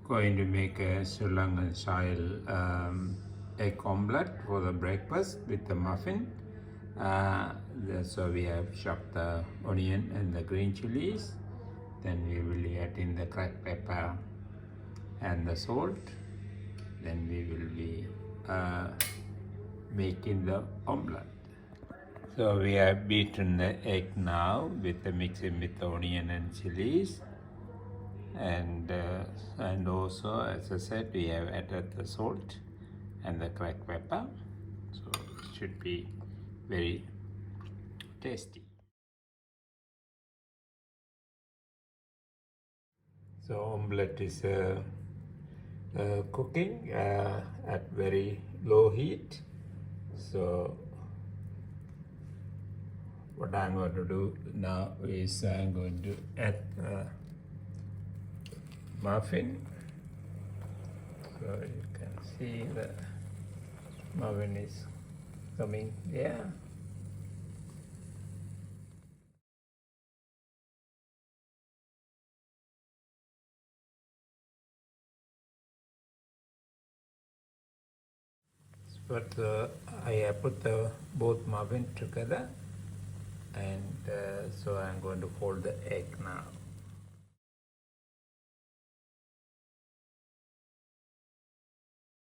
going to make a Sri Lankan style egg omelette for the breakfast with the muffin. So we have chopped the onion and the green chilies. Then we will add in the cracked pepper and the salt. Then we will be making the omelette. So we have beaten the egg now with the mixing with the onion and chilies. And also, as I said, we have added the salt and the cracked pepper, so it should be very tasty. So omelette is cooking at very low heat. So what I'm going to do now is I'm going to add muffin. So you can see the muffin is coming there. But I put the both muffin together, and so I'm going to fold the egg now.